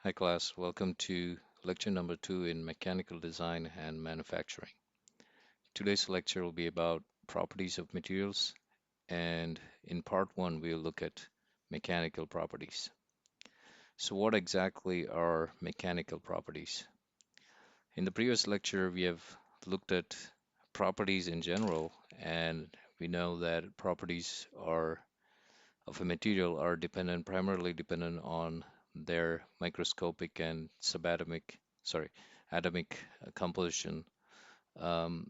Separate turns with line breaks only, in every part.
Hi class, welcome to lecture number 2 in mechanical design and manufacturing. Today's lecture will be about properties of materials, and in part 1 we'll look at mechanical properties. So what exactly are mechanical properties? In the previous lecture we have looked at properties in general, and we know that properties are of a material are primarily dependent on their microscopic and atomic composition um,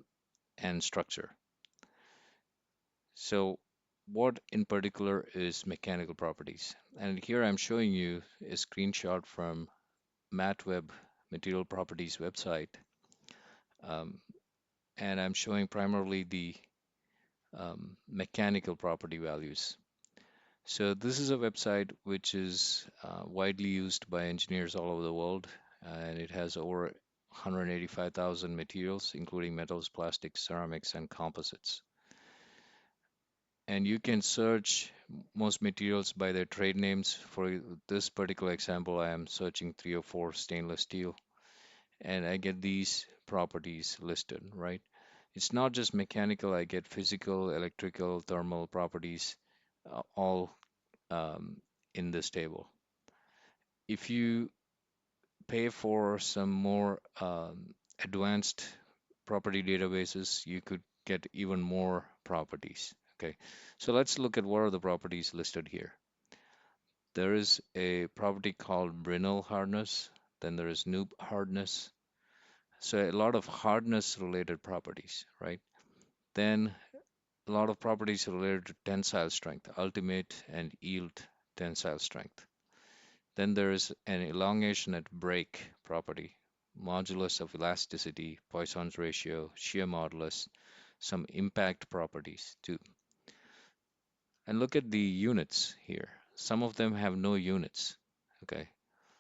and structure. So, what in particular is mechanical properties? And here I'm showing you a screenshot from MathWeb Material Properties website, um, and I'm showing primarily the mechanical property values. So this is a website which is widely used by engineers all over the world, and it has over 185,000 materials, including metals, plastics, ceramics, and composites. And you can search most materials by their trade names. For this particular example, I am searching 304 stainless steel, and I get these properties listed, right? It's not just mechanical, I get physical, electrical, thermal properties, all um, in this table. If you pay for some more advanced property databases, you could get even more properties. Okay, so let's look at what are the properties listed here. There is a property called Brinell hardness, then there is noob hardness. So a lot of hardness related properties, right? Then a lot of properties related to tensile strength, ultimate and yield tensile strength. Then there is an elongation at break property, modulus of elasticity, Poisson's ratio, shear modulus, some impact properties too. And look at the units here. Some of them have no units. Okay,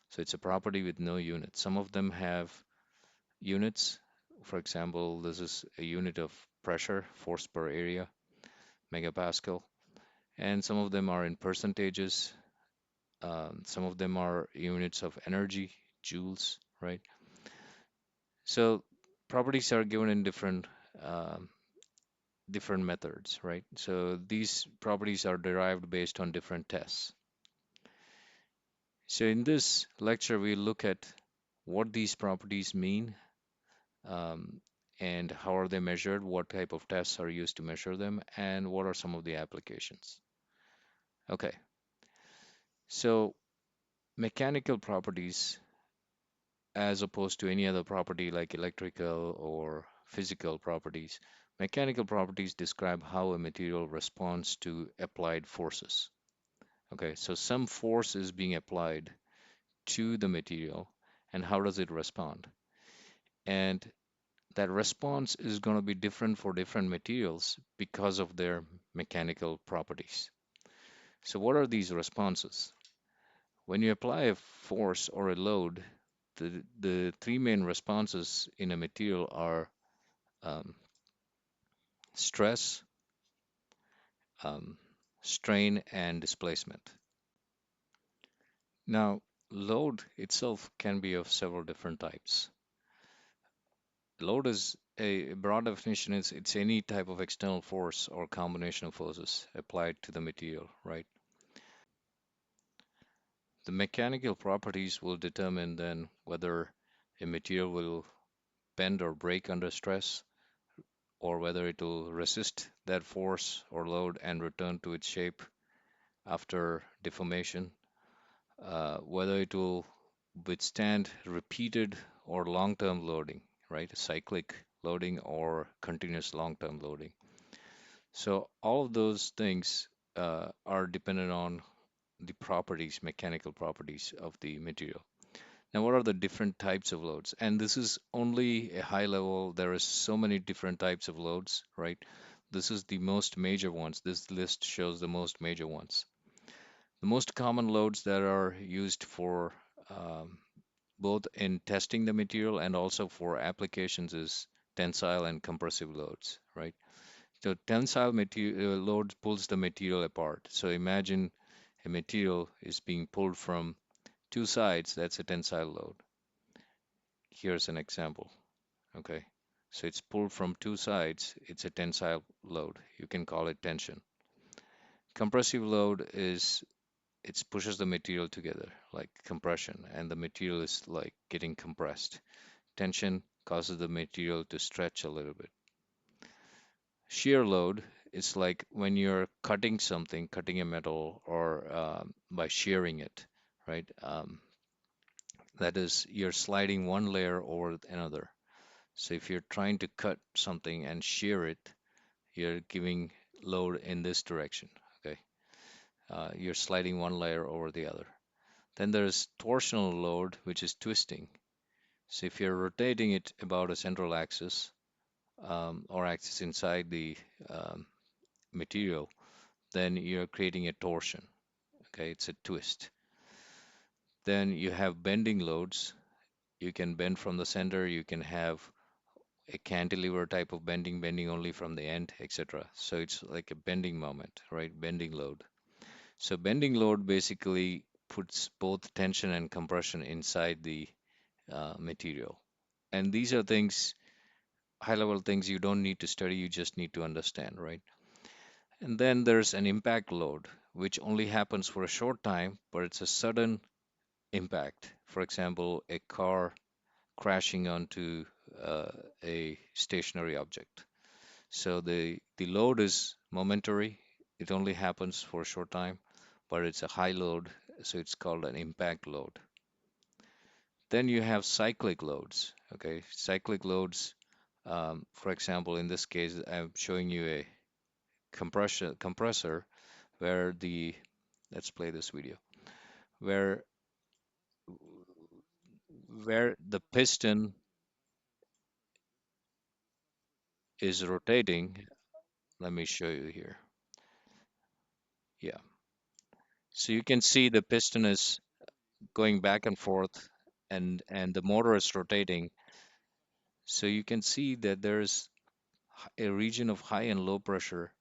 so it's a property with no units. Some of them have units. For example, this is a unit of pressure, force per area, megapascal. And some of them are in percentages. Some of them are units of energy, joules, right? So properties are given in um, different methods, right? So these properties are derived based on different tests. So in this lecture, we look at what these properties mean, um, and how are they measured, what type of tests are used to measure them, and what are some of the applications. Okay, so mechanical properties, as opposed to any other property like electrical or physical properties, mechanical properties describe how a material responds to applied forces. Okay, so some force is being applied to the material, and how does it respond? And that response is going to be different for different materials because of their mechanical properties. So, what are these responses? When you apply a force or a load, the three main responses in a material are um, stress, um, strain, and displacement. Now, load itself can be of several different types. Load is a broad definition is it's any type of external force or combination of forces applied to the material, right? The mechanical properties will determine then whether a material will bend or break under stress, or whether it will resist that force or load and return to its shape after deformation, whether it will withstand repeated or long-term loading, right? Cyclic loading or continuous long-term loading. So all of those things are dependent on the properties, mechanical properties of the material. Now, what are the different types of loads? And this is only a high level. There is so many different types of loads, right? This is the most major ones. This list shows the most major ones. The most common loads that are used for um, both in testing the material and also for applications is tensile and compressive loads, right? So tensile material load pulls the material apart. So imagine a material is being pulled from two sides, that's a tensile load. Here's an example. Okay. So it's pulled from two sides, it's a tensile load. You can call it tension. Compressive load is it pushes the material together like compression, and the material is like getting compressed. Tension causes the material to stretch a little bit. Shear load is like when you're cutting something, cutting a metal, or by shearing it, right? That is, you're sliding one layer over another. So if you're trying to cut something and shear it, you're giving load in this direction. Okay, you're sliding one layer over the other. Then there's torsional load, which is twisting. So if you're rotating it about a central axis or axis inside the um, material, then you're creating a torsion. Okay, it's a twist. Then you have bending loads. You can bend from the center. You can have a cantilever type of bending, bending only from the end, etc. So it's like a bending moment, right? Bending load. So bending load basically puts both tension and compression inside the material. And these are things, high level things you don't need to study, you just need to understand, right? And then there's an impact load, which only happens for a short time, but it's a sudden impact. For example, a car crashing onto uh, a stationary object. So the load is momentary. It only happens for a short time, but it's a high load, so it's called an impact load. Then you have cyclic loads. Okay, cyclic loads. For example, in this case, I'm showing you a compressor where the let's play this video where the piston is rotating. Let me show you here. Yeah. So you can see the piston is going back and forth and the motor is rotating. So you can see that there's a region of high and low pressure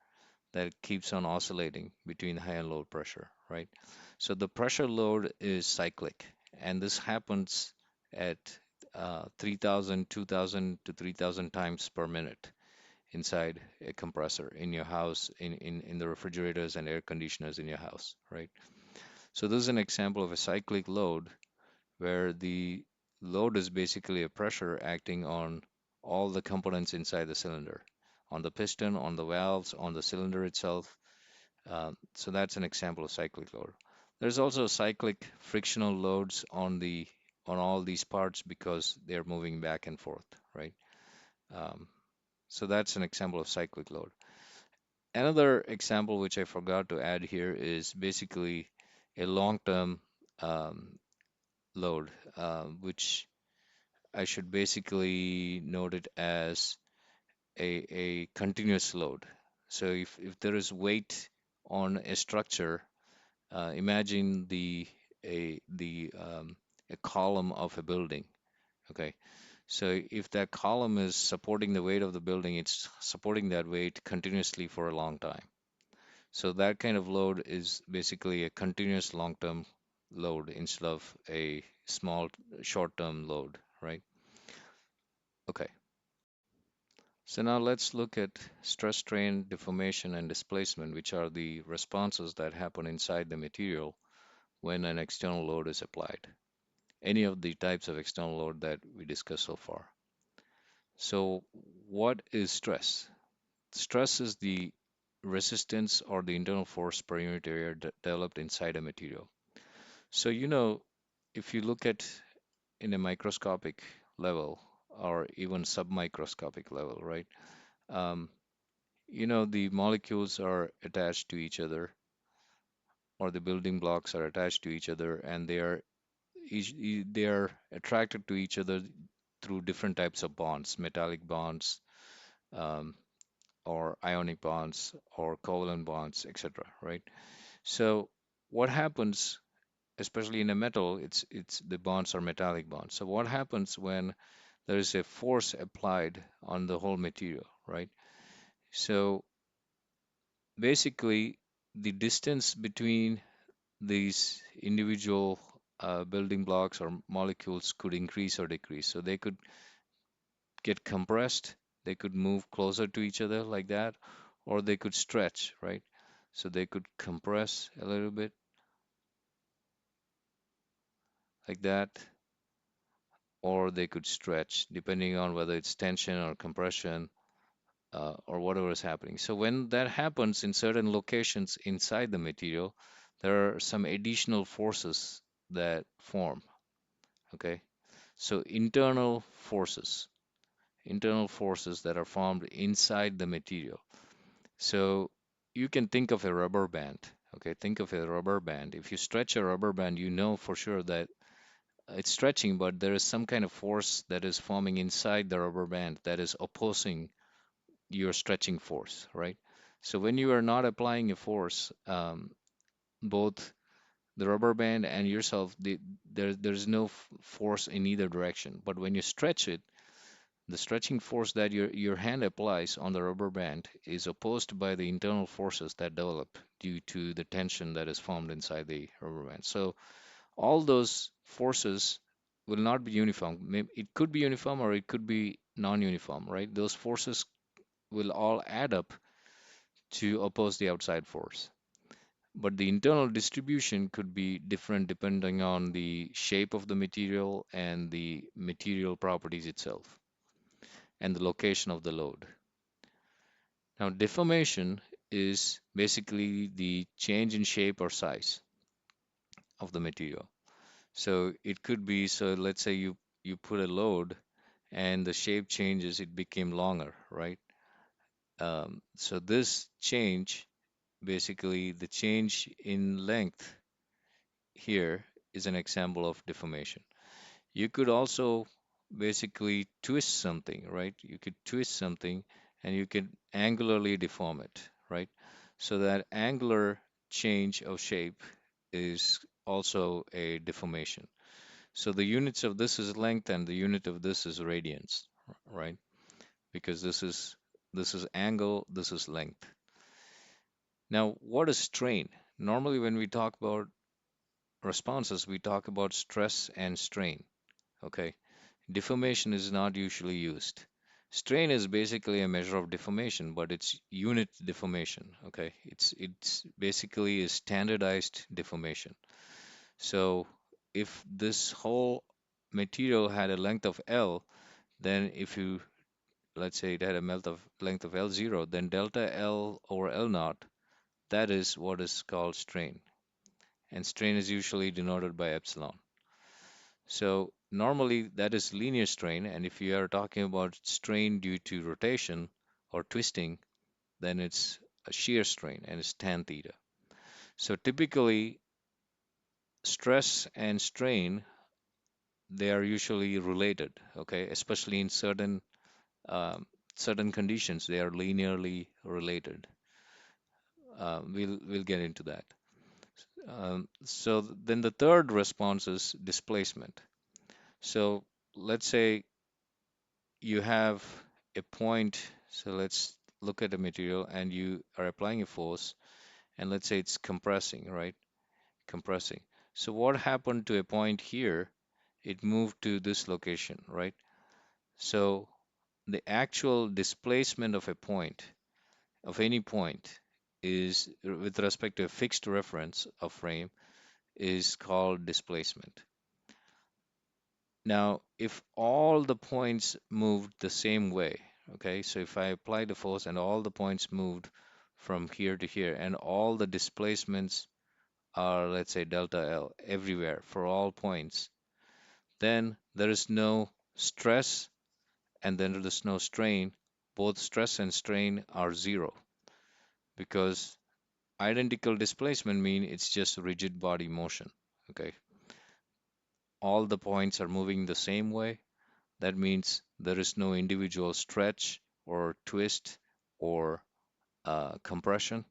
that keeps on oscillating between high and low pressure, right? So the pressure load is cyclic, and this happens at 3,000, to 3,000 times per minute inside a compressor in your house, in the refrigerators and air conditioners in your house, right? So this is an example of a cyclic load where the load is basically a pressure acting on all the components inside the cylinder, on the piston, on the valves, on the cylinder itself. So that's an example of cyclic load. There's also cyclic frictional loads on all these parts because they're moving back and forth, right? Um, so that's an example of cyclic load. Another example which I forgot to add here is basically a long-term um, load, which I should basically note it as a continuous load. So if there is weight on a structure, imagine a column of a building. Okay, so if that column is supporting the weight of the building, it's supporting that weight continuously for a long time. So that kind of load is basically a continuous long-term load instead of a small short-term load, right? Okay. So now let's look at stress, strain, deformation, and displacement, which are the responses that happen inside the material when an external load is applied. Any of the types of external load that we discussed so far. So what is stress? Stress is the resistance or the internal force per unit area developed inside a material. So if you look at in a microscopic level or even submicroscopic level, right? Um, the molecules are attached to each other, or the building blocks are attached to each other, and they are attracted to each other through different types of bonds, metallic bonds, um, or ionic bonds, or covalent bonds, etc. Right? So what happens, especially in a metal, it's the bonds are metallic bonds. So what happens when there is a force applied on the whole material, right? So basically, the distance between these individual building blocks or molecules could increase or decrease. So they could get compressed, they could move closer to each other like that, or they could stretch, right? So they could compress a little bit like that, or they could stretch depending on whether it's tension or compression or whatever is happening. So when that happens in certain locations inside the material, there are some additional forces that form, okay? So internal forces that are formed inside the material. So you can think of a rubber band. Okay, think of a rubber band. If you stretch a rubber band, you know for sure that it's stretching, but there is some kind of force that is forming inside the rubber band that is opposing your stretching force, right? So when you are not applying a force, both the rubber band and yourself, there's no force in either direction. But when you stretch it, the stretching force that your hand applies on the rubber band is opposed by the internal forces that develop due to the tension that is formed inside the rubber band. So all those forces will not be uniform. It could be uniform or it could be non-uniform, right? Those forces will all add up to oppose the outside force. But the internal distribution could be different depending on the shape of the material and the material properties itself and the location of the load. Now, deformation is basically the change in shape or size of the material. So it could be, so let's say you put a load and the shape changes, it became longer, right? So this change, basically the change in length here is an example of deformation. You could also basically twist something, right? You could twist something and you can angularly deform it, right? So that angular change of shape is also a deformation. So the units of this is length and the unit of this is radians, right? Because this is angle, this is length. Now, what is strain? Normally, when we talk about responses, we talk about stress and strain. Okay. Deformation is not usually used. Strain is basically a measure of deformation, but it's unit deformation. Okay, it's basically a standardized deformation. So if this whole material had a length of L, then if you let's say it had a length of L0, then delta L over L naught, that is what is called strain. And strain is usually denoted by epsilon. So normally that is linear strain, and if you are talking about strain due to rotation or twisting, then it's a shear strain and it's tan theta. So typically stress and strain they are usually related, okay, especially in um, certain conditions they are linearly related. We'll get into that. So then the third response is displacement. So let's say you have a point. So let's look at a material and you are applying a force, and let's say it's compressing, right? Compressing. So what happened to a point here? It moved to this location, right? So the actual displacement of a point, of any point, is with respect to a fixed reference of frame, is called displacement. Now, if all the points moved the same way, okay, so if I apply the force and all the points moved from here to here, and all the displacements are, let's say, delta L everywhere for all points, then there is no stress and then there's no strain. Both stress and strain are zero because identical displacement mean it's just rigid body motion, okay? All the points are moving the same way. That means there is no individual stretch or twist or compression.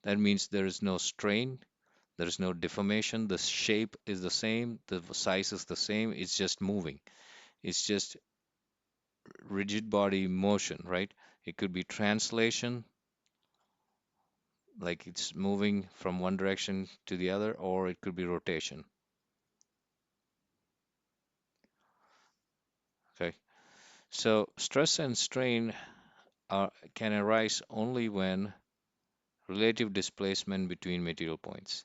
That means there is no strain, there is no deformation. The shape is the same, the size is the same. It's just moving. It's just rigid body motion, right? It could be translation, like it's moving from one direction to the other, or it could be rotation. Okay. So stress and strain can arise only when relative displacement between material points.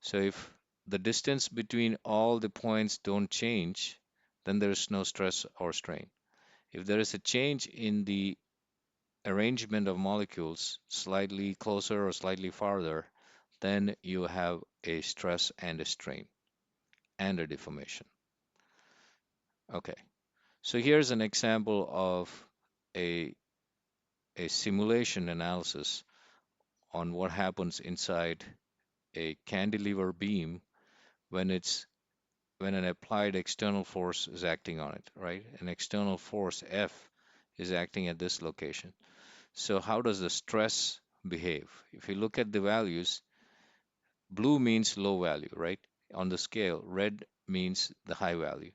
So if the distance between all the points don't change, then there is no stress or strain. If there is a change in the arrangement of molecules slightly closer or slightly farther, then you have a stress and a strain and a deformation. Okay, so here's an example of a, a simulation analysis on what happens inside a cantilever beam when it's when an applied external force is acting on it, right? An external force F is acting at this location. So how does the stress behave? If you look at the values, blue means low value, right? On the scale, red means the high value.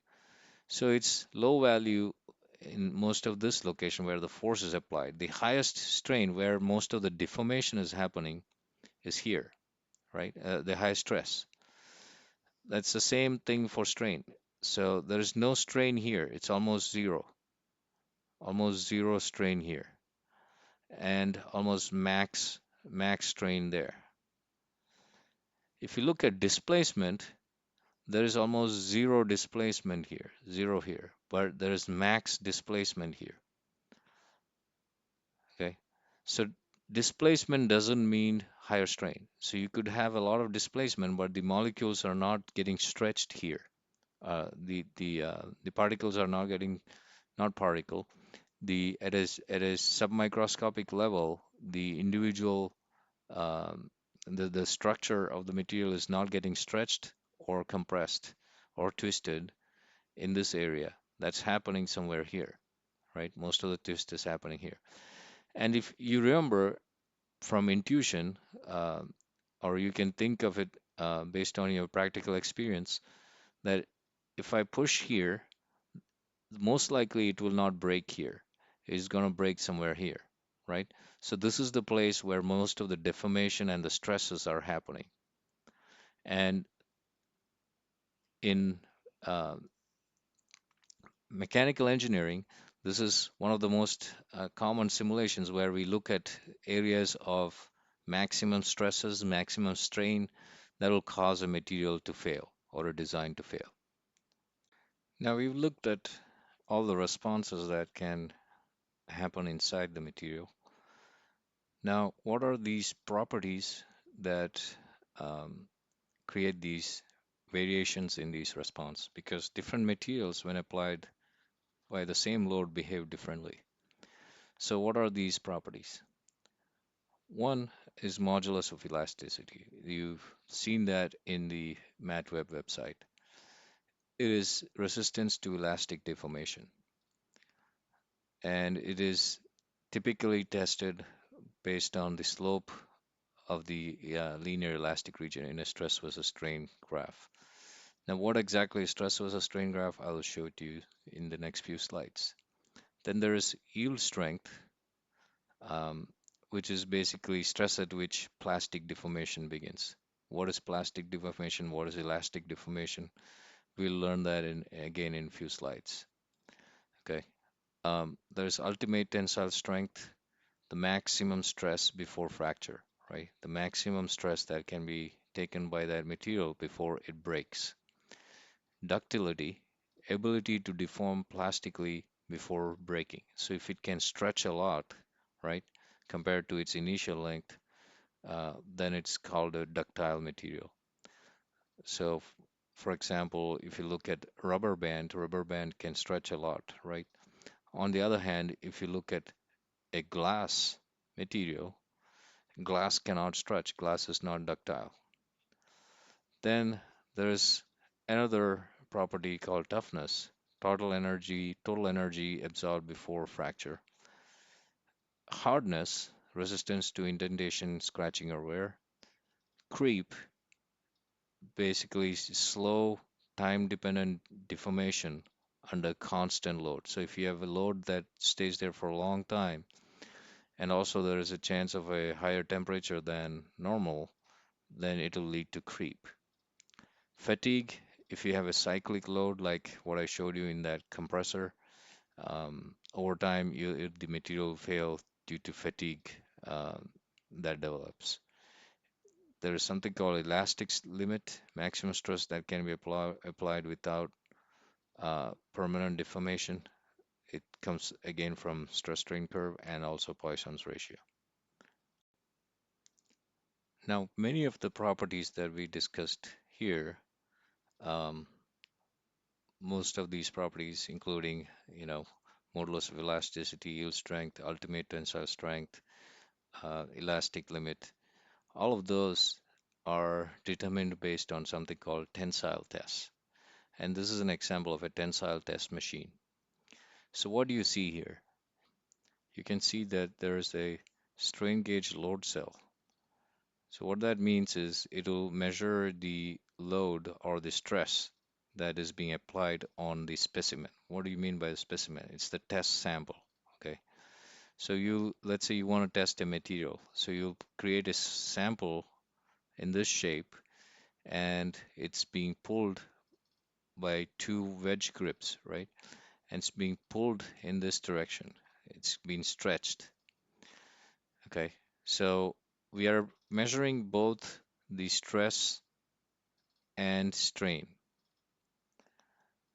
So it's low value in most of this location where the force is applied. The highest strain where most of the deformation is happening is here, right? The high stress. That's the same thing for strain. So there is no strain here. It's almost zero strain here, and almost max strain there. If you look at displacement, there is almost zero displacement here, zero here, but there is max displacement here. Okay, so displacement doesn't mean higher strain. So you could have a lot of displacement, but the molecules are not getting stretched here. The particles are not getting not particle. The at a submicroscopic level, the individual the structure of the material is not getting stretched or compressed or twisted in this area. That's happening somewhere here, right? Most of the twist is happening here. And if you remember from intuition, or you can think of it based on your practical experience, that if I push here, most likely it will not break here. It's going to break somewhere here, right? So this is the place where most of the deformation and the stresses are happening. And in uh, mechanical engineering, this is one of the most common simulations where we look at areas of maximum stresses, maximum strain that will cause a material to fail or a design to fail. Now we've looked at all the responses that can happen inside the material. Now, what are these properties that um, create these variations in these response? Because different materials, when applied by the same load, behave differently. So, what are these properties? One is modulus of elasticity. You've seen that in the MATWEB website. It is resistance to elastic deformation, and it is typically tested based on the slope of the linear elastic region in a stress versus strain graph. Now, what exactly is stress versus strain graph? I will show it to you in the next few slides. Then there is yield strength, um, which is basically stress at which plastic deformation begins. What is plastic deformation? What is elastic deformation? We'll learn that in again in a few slides. Okay. There's ultimate tensile strength, the maximum stress before fracture, right? The maximum stress that can be taken by that material before it breaks. Ductility, ability to deform plastically before breaking. So if it can stretch a lot, right, compared to its initial length, then it's called a ductile material. So, for example, if you look at rubber band can stretch a lot, right? On the other hand, if you look at a glass material, glass cannot stretch. Glass is not ductile. Then there's another property called toughness, total energy absorbed before fracture. Hardness, resistance to indentation, scratching, or wear. Creep, basically slow, time-dependent deformation under constant load. So if you have a load that stays there for a long time, and also there is a chance of a higher temperature than normal, then it will lead to creep. Fatigue, if you have a cyclic load like what I showed you in that compressor, Over time, the material will fail due to fatigue that develops. There is something called elastic limit, maximum stress that can be applied without permanent deformation. It comes again from stress strain curve and also Poisson's ratio. Now, many of the properties that we discussed here, um, most of these properties, including, modulus of elasticity, yield strength, ultimate tensile strength, elastic limit, all of those are determined based on something called tensile tests. And this is an example of a tensile test machine. So what do you see here? You can see that there is a strain gauge load cell. So what that means is it will measure the load or the stress that is being applied on the specimen. What do you mean by the specimen? It's the test sample. Okay. So let's say you want to test a material. So you'll create a sample in this shape and it's being pulled by two wedge grips, right? And it's being pulled in this direction. It's being stretched. Okay. So we are measuring both the stress and strain.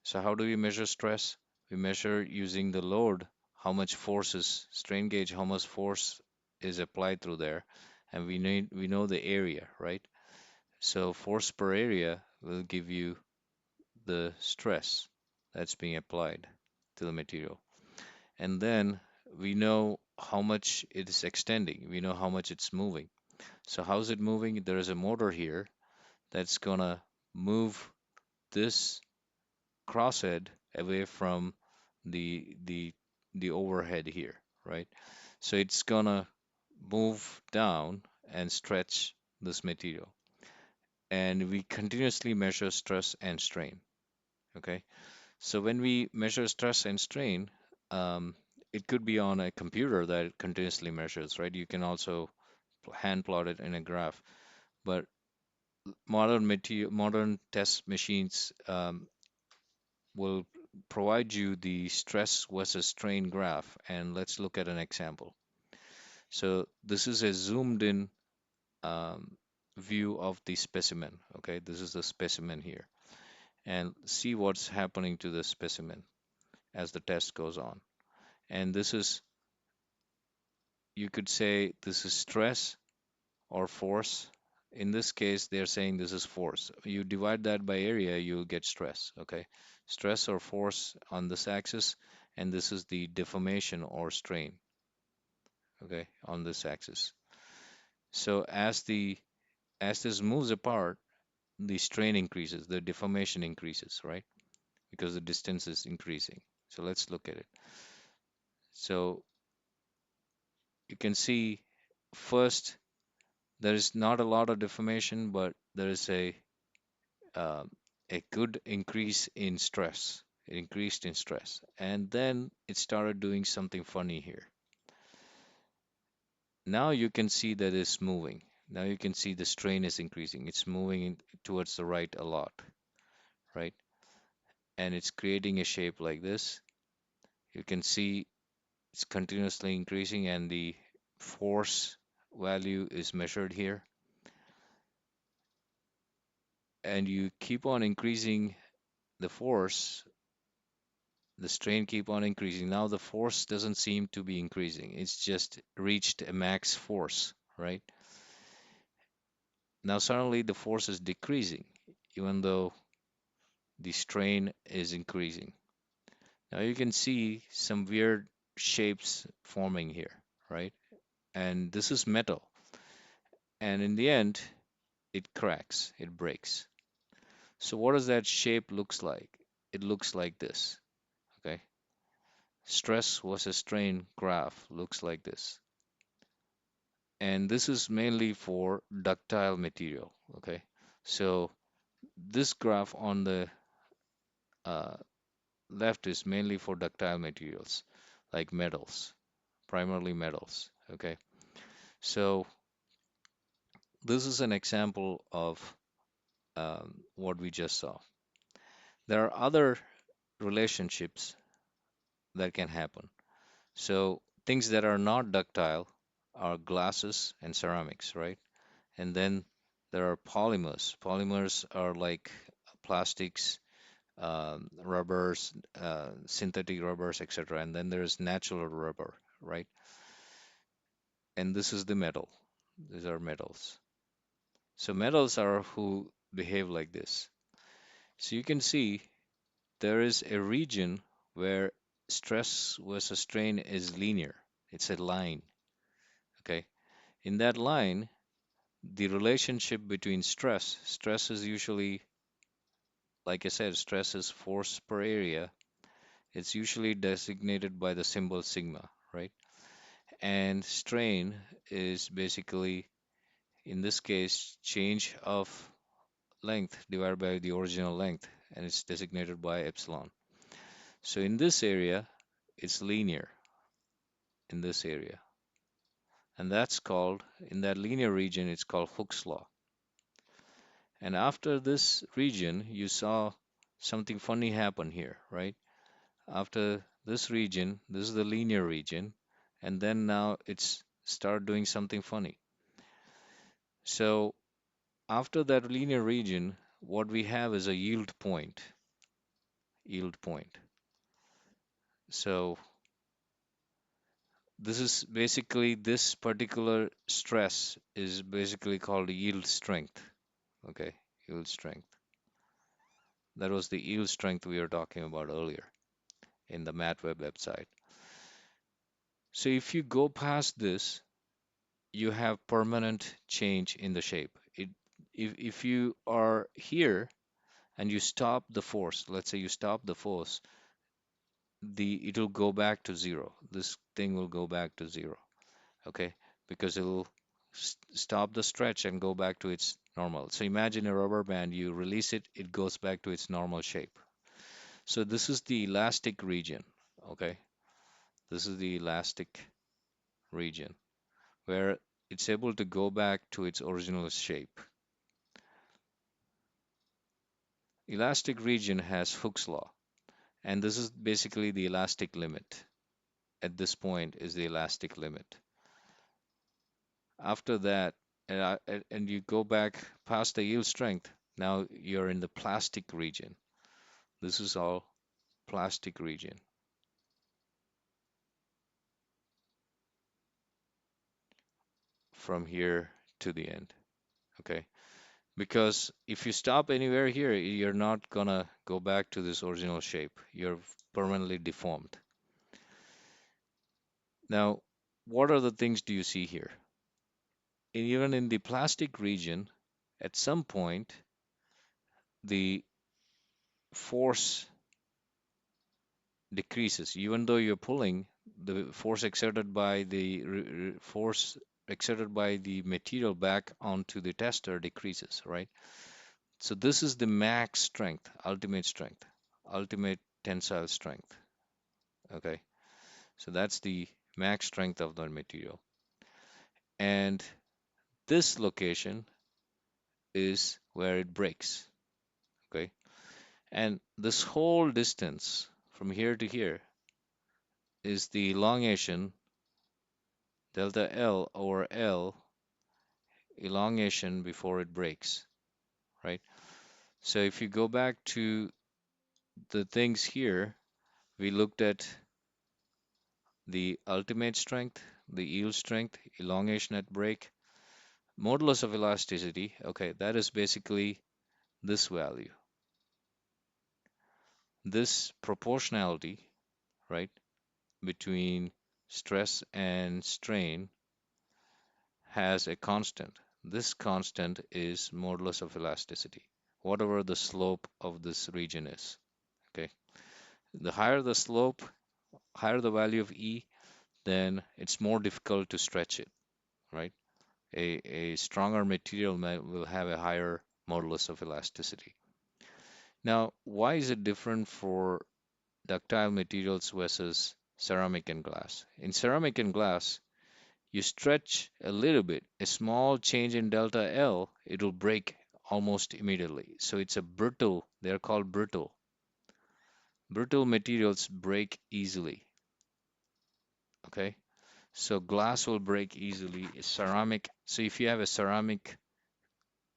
So how do we measure stress? We measure using the load, how much force is strain gauge, how much force is applied through there, and we know the area, right? So force per area will give you the stress that's being applied to the material. And then we know how much it is extending. We know how much it's moving. So how's it moving? There is a motor here that's gonna move this crosshead away from the the the overhead here, right? So it's gonna move down and stretch this material. And we continuously measure stress and strain. Okay. So when we measure stress and strain, um, it could be on a computer that it continuously measures, right? You can also hand plot it in a graph. But modern test machines will provide you the stress versus strain graph, and let's look at an example. So this is a zoomed in um, view of the specimen. Okay, this is the specimen here, and see what's happening to the specimen as the test goes on. And this is, you could say, this is stress or force. In this case, they're saying this is force. You divide that by area, you'll get stress. Okay, stress or force on this axis, and this is the deformation or strain. Okay, on this axis. So as this moves apart, the strain increases, the deformation increases, right? Because the distance is increasing. So let's look at it. So you can see first there is not a lot of deformation, but there is uh, a good increase in stress. It increased in stress, and then it started doing something funny here. Now you can see that it's moving. Now you can see the strain is increasing. It's moving towards the right a lot, right? And it's creating a shape like this. You can see it's continuously increasing, and the force value is measured here. And you keep on increasing the force, the strain keep on increasing. Now the force doesn't seem to be increasing. It's just reached a max force, right? Now suddenly the force is decreasing, even though the strain is increasing. Now you can see some weird shapes forming here, right? And this is metal. And in the end, it cracks, it breaks. So what does that shape looks like? It looks like this, okay? Stress versus strain graph looks like this. And this is mainly for ductile material, okay? So this graph on the uh, left is mainly for ductile materials like metals, primarily metals, okay? So this is an example of what we just saw. There are other relationships that can happen. So things that are not ductile are glasses and ceramics, right? And then there are polymers. Polymers are like plastics, rubbers, synthetic rubbers, etc. And then there's natural rubber, right? And this is the metal. These are metals. So metals are who behave like this. So you can see there is a region where stress versus strain is linear. It's a line. Okay. In that line, the relationship between stress is usually, like I said, stress is force per area. It's usually designated by the symbol sigma, right? And strain is basically, in this case, change of length divided by the original length, and it's designated by epsilon. So in this area, it's linear in this area. And that's called, in that linear region, it's called Hooke's law. And after this region, you saw something funny happen here, right? After this region, this is the linear region, and then now it's start doing something funny. So after that linear region, what we have is a yield point. Yield point. So this is basically, this particular stress is basically called yield strength. Okay, yield strength. That was the yield strength we were talking about earlier in the MATWeb website. So if you go past this, you have permanent change in the shape. If you are here and you stop the force, let's say you stop the force, it'll go back to zero. This thing will go back to zero, okay? Because it'll stop the stretch and go back to its normal. So imagine a rubber band, you release it, it goes back to its normal shape. So this is the elastic region, okay? This is the elastic region where it's able to go back to its original shape. Elastic region has Hooke's law, and this is basically the elastic limit. At this point is the elastic limit. After that, and you go back past the yield strength, now you're in the plastic region. This is all plastic region from here to the end. Okay. Because if you stop anywhere here, you're not gonna go back to this original shape. You're permanently deformed. Now, what are the things do you see here? Even in the plastic region, at some point, the force decreases. Even though you're pulling, the force exerted by the force exerted by the material back onto the tester decreases, right? So this is the max strength, ultimate tensile strength. Okay, so that's the max strength of the material. And this location is where it breaks. Okay, and this whole distance from here to here is the elongation delta L over L, elongation before it breaks, right? So if you go back to the things here, we looked at the ultimate strength, the yield strength, elongation at break, modulus of elasticity. Okay, that is basically this value. This proportionality, right, between stress and strain has a constant. This constant is modulus of elasticity, whatever the slope of this region is. Okay, the higher the slope, higher the value of E, then it's more difficult to stretch it, right? A stronger material will have a higher modulus of elasticity. Now, why is it different for ductile materials versus ceramic and glass? In ceramic and glass, you stretch a little bit, a small change in delta L, it will break almost immediately. So it's a brittle, they're called brittle. Brittle materials break easily. Okay, so glass will break easily. Ceramic, so if you have a ceramic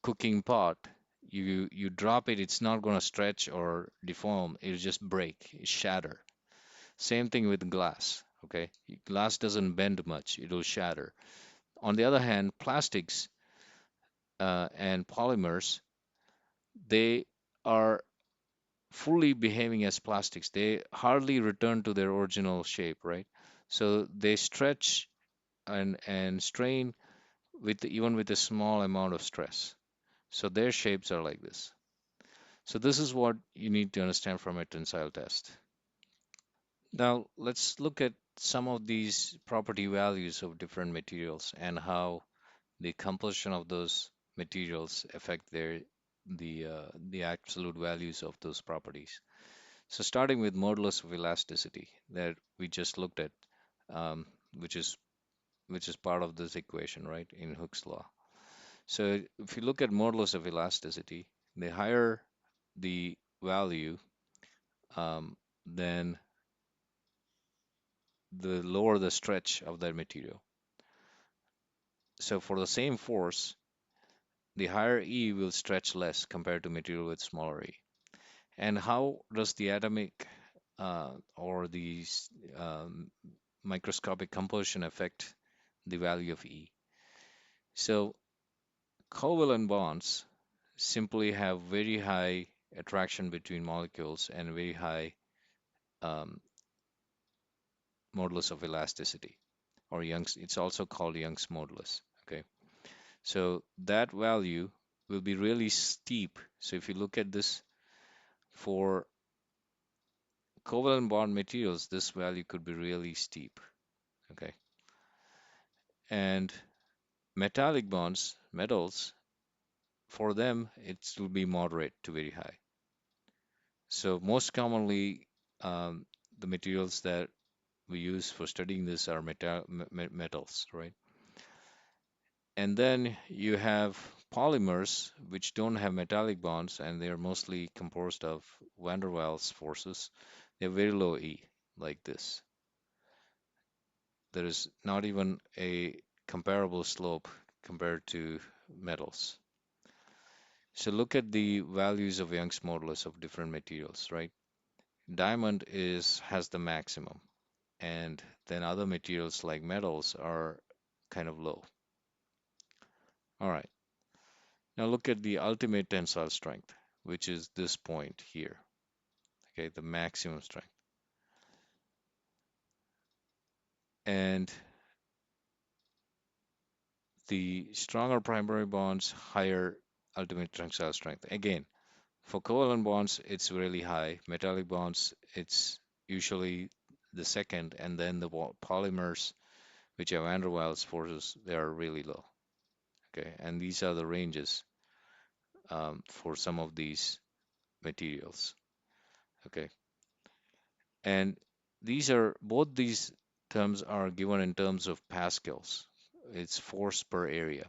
cooking pot, you drop it, it's not going to stretch or deform, it'll just break, shatter. Same thing with glass. Okay, glass doesn't bend much, it'll shatter. On the other hand, plastics and polymers, they are fully behaving as plastics. They hardly return to their original shape, right? So they stretch and strain with even with a small amount of stress. So their shapes are like this. So this is what you need to understand from a tensile test. Now let's look at some of these property values of different materials and how the composition of those materials affect the absolute values of those properties. So starting with modulus of elasticity that we just looked at, um, which is part of this equation, right, in Hooke's law. So if you look at modulus of elasticity, the higher the value, um, then the lower the stretch of that material. So for the same force, the higher E will stretch less compared to material with smaller E. And how does the atomic or the um, microscopic composition affect the value of E? So covalent bonds simply have very high attraction between molecules and very high um, modulus of elasticity, or Young's. It's also called Young's modulus. Okay, so that value will be really steep. So if you look at this for covalent bond materials, this value could be really steep. Okay, and metallic bonds, metals, for them it will be moderate to very high. So most commonly, the materials that we use for studying this are metals, right? And then you have polymers, which don't have metallic bonds, and they're mostly composed of van der Waals forces. They're very low E, like this. There is not even a comparable slope compared to metals. So look at the values of Young's modulus of different materials, right? Diamond is has the maximum, and then other materials like metals are kind of low. All right. Now look at the ultimate tensile strength, which is this point here. Okay, the maximum strength. And the stronger primary bonds, higher ultimate tensile strength. Again, for covalent bonds, it's really high. Metallic bonds, it's usually the second, and then the polymers, which have van der Waals forces, they are really low. Okay, and these are the ranges for some of these materials. Okay, and these are both these terms are given in terms of pascals. It's force per area.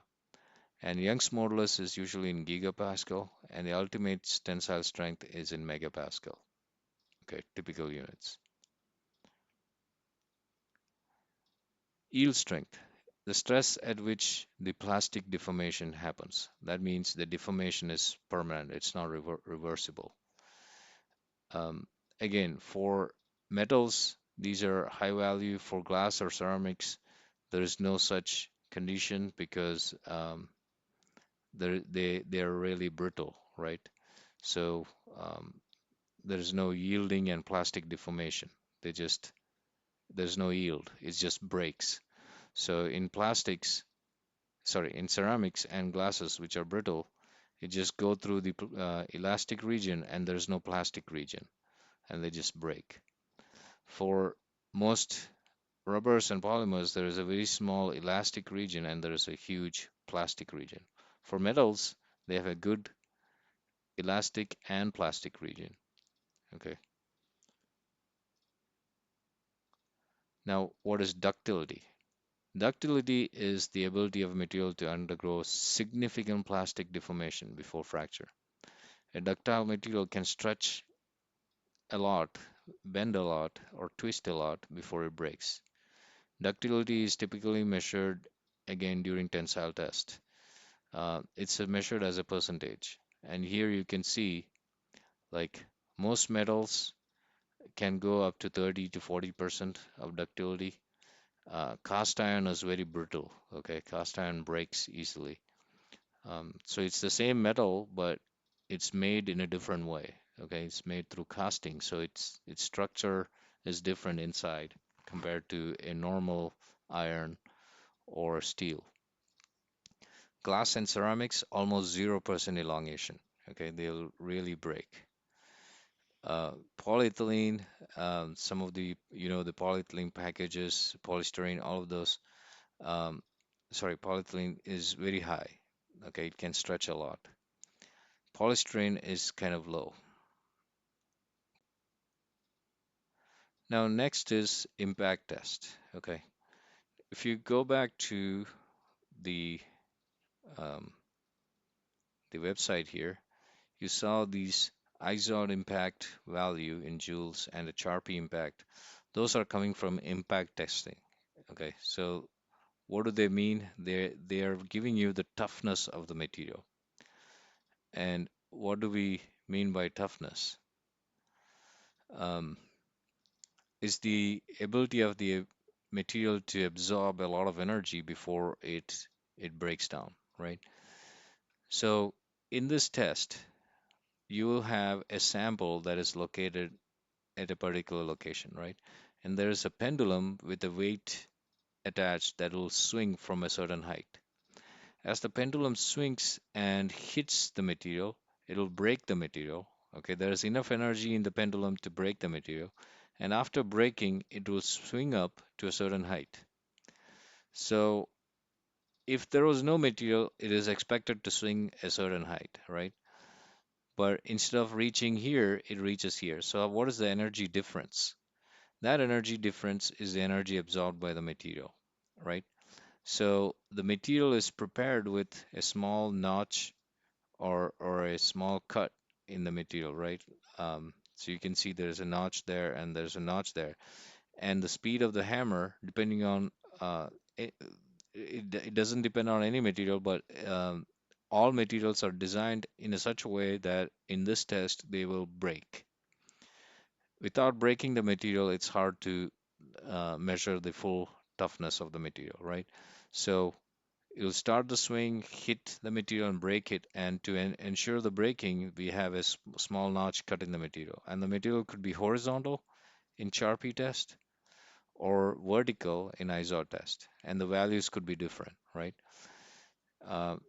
And Young's modulus is usually in gigapascal, and the ultimate tensile strength is in megapascal. Okay, typical units. Yield strength, the stress at which the plastic deformation happens. That means the deformation is permanent, it's not reversible. Um, Again, for metals, these are high value. For glass or ceramics, there is no such condition because they are really brittle, right? So um, there is no yielding and plastic deformation. They just there's no yield. It just breaks. So in plastics, sorry, in ceramics and glasses, which are brittle, it just go through the elastic region and there's no plastic region, and they just break. For most rubbers and polymers, there is a very small elastic region and there is a huge plastic region. For metals, they have a good elastic and plastic region. Okay. Now, what is ductility? Ductility is the ability of a material to undergo significant plastic deformation before fracture. A ductile material can stretch a lot, bend a lot, or twist a lot before it breaks. Ductility is typically measured again during tensile test. It's measured as a percentage. And here you can see like most metals can go up to 30 to 40% of ductility. Cast iron is very brittle. Okay, cast iron breaks easily. So it's the same metal, but it's made in a different way. Okay, it's made through casting, so its structure is different inside compared to a normal iron or steel. Glass and ceramics, almost 0% elongation. Okay, they'll really break. Polyethylene, some of the, the polyethylene packages, polystyrene, all of those, um, polyethylene is very high. Okay, it can stretch a lot. Polystyrene is kind of low. Now, next is impact test. Okay, if you go back to the um, the website here, you saw these IZOD impact value in joules and the Charpy impact. Those are coming from impact testing. Okay, so what do they mean? They are giving you the toughness of the material. And what do we mean by toughness? Um, is the ability of the material to absorb a lot of energy before it breaks down, right? So in this test, you will have a sample that is located at a particular location, right? And there is a pendulum with a weight attached that will swing from a certain height. As the pendulum swings and hits the material, it will break the material. Okay, there is enough energy in the pendulum to break the material. And after breaking, it will swing up to a certain height. So if there was no material, it is expected to swing a certain height, right? But instead of reaching here, it reaches here. So what is the energy difference? That energy difference is the energy absorbed by the material, right? So the material is prepared with a small notch or a small cut in the material, right? So you can see there's a notch there and there's a notch there. And the speed of the hammer, depending on uh, it, it doesn't depend on any material, but all materials are designed in a such a way that in this test they will break. Without breaking the material, it's hard to measure the full toughness of the material, right? So you'll start the swing, hit the material, and break it. And to ensure the breaking, we have a small notch cut in the material. And the material could be horizontal in Charpy test or vertical in ISO test. And the values could be different, right?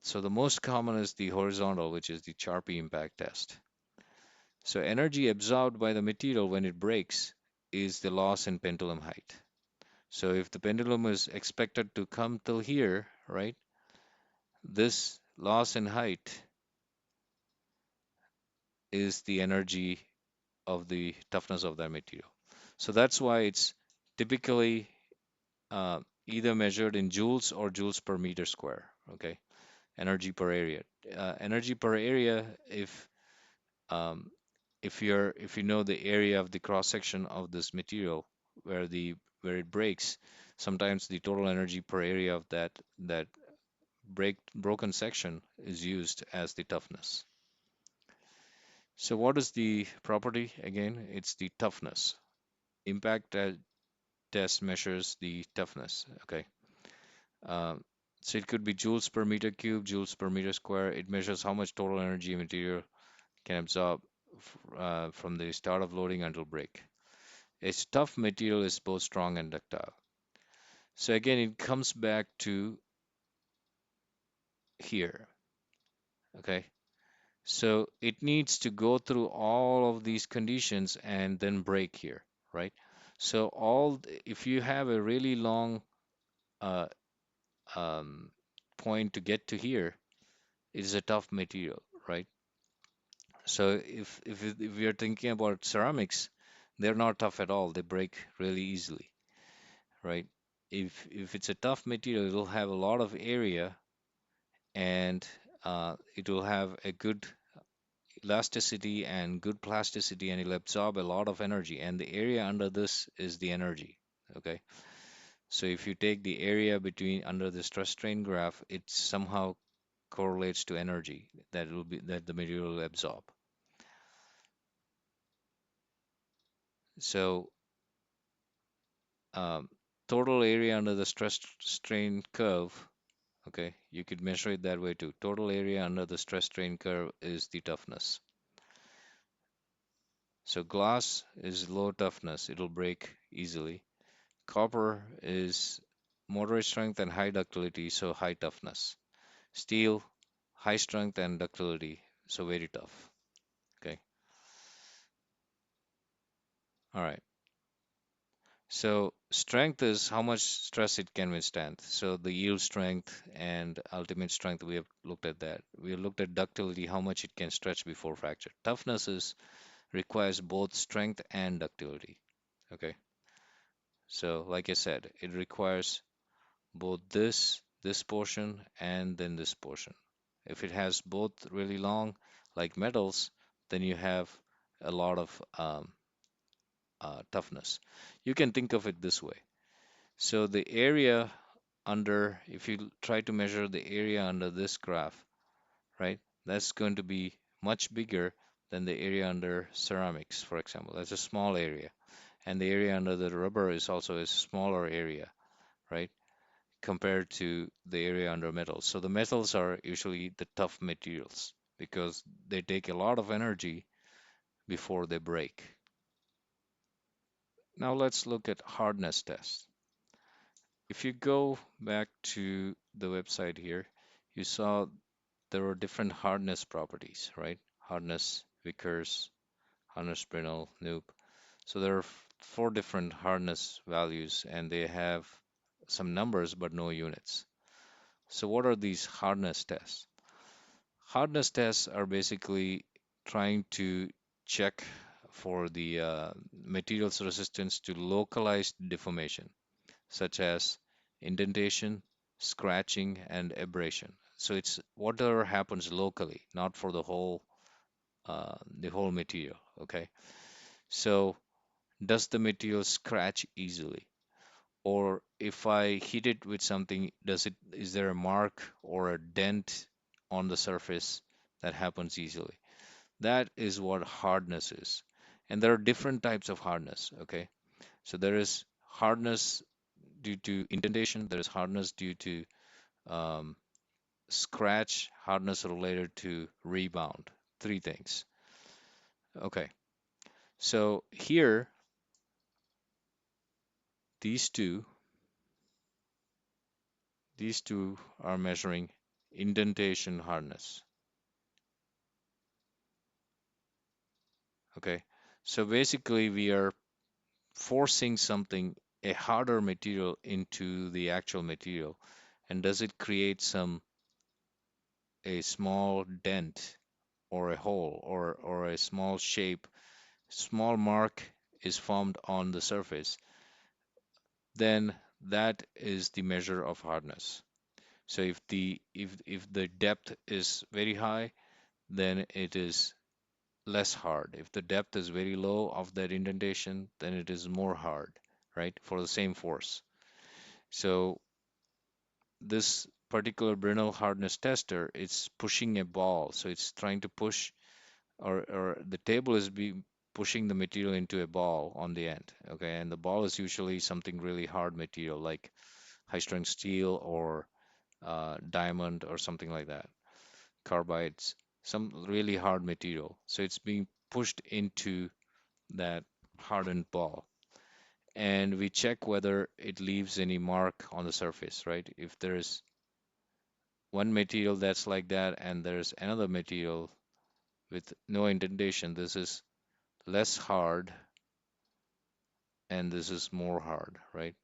So the most common is the horizontal, which is the Charpy impact test. So energy absorbed by the material when it breaks is the loss in pendulum height. So if the pendulum is expected to come till here, right, this loss in height is the energy of the toughness of that material. So that's why it's typically either measured in joules or joules per meter square. Okay, energy per area. Energy per area, um, if you know the area of the cross section of this material where it breaks, sometimes the total energy per area of that broken section is used as the toughness. So what is the property again? It's the toughness. Impact test measures the toughness. Okay. Um, so it could be joules per meter cube, joules per meter square. It measures how much total energy material can absorb from the start of loading until break. A tough material is both strong and ductile. So again, it comes back to here. Okay. So it needs to go through all of these conditions and then break here, right? So if you have a really long uh, um, point to get to here, it is a tough material, right? So if we are thinking about ceramics, they're not tough at all. They break really easily, right? If it's a tough material, it'll have a lot of area and it will have a good elasticity and good plasticity, and it'll absorb a lot of energy. And the area under this is the energy. Okay, So if you take the area between under the stress strain graph, it somehow correlates to energy that the material will absorb. So um, total area under the stress strain curve, okay, you could measure it that way too. Total area under the stress strain curve is the toughness. So glass is low toughness, it'll break easily. Copper is moderate strength and high ductility, so high toughness. Steel, high strength and ductility, so very tough. Okay, all right. So strength is how much stress it can withstand. So the yield strength and ultimate strength, we have looked at that. We have looked at ductility, how much it can stretch before fracture. Toughness is requires both strength and ductility. Okay. So like I said, it requires both this portion and then this portion. If it has both really long, like metals, then you have a lot of toughness. You can think of it this way. So the area under, if you try to measure the area under this graph, right, that's going to be much bigger than the area under ceramics, for example. That's a small area. And the area under the rubber is also a smaller area, right, compared to the area under metals. So the metals are usually the tough materials because they take a lot of energy before they break. Now let's look at hardness test. If you go back to the website here, you saw there were different hardness properties, right? Hardness, Vickers, hardness, Brinell, Knoop. So there are four different hardness values, and they have some numbers but no units. So what are these hardness tests? Hardness tests are basically trying to check for the material's resistance to localized deformation, such as indentation, scratching, and abrasion. So it's whatever happens locally, not for the whole material. Okay. So does the material scratch easily? Or if I hit it with something, is there a mark or a dent on the surface that happens easily? That is what hardness is. And there are different types of hardness. Okay. So there is hardness due to indentation, there is hardness due to um, scratch, hardness related to rebound. Three things. Okay. So here, these two, these two are measuring indentation hardness. Okay. So basically, we are forcing something, a harder material into the actual material. And does it create a small dent or a hole or a small shape, small mark is formed on the surface, then that is the measure of hardness. So if the depth is very high, then it is less hard. If the depth is very low of that indentation, then it is more hard, right? For the same force. So this particular Brinell hardness tester, it's pushing a ball. So it's trying to push, or the table is pushing the material into a ball on the end. Okay, and the ball is usually something really hard material like high strength steel or diamond or something like that, carbides, some really hard material. So it's being pushed into that hardened ball. And we check whether it leaves any mark on the surface, right? If there's one material that's like that and there's another material with no indentation, this is less hard and this is more hard, right?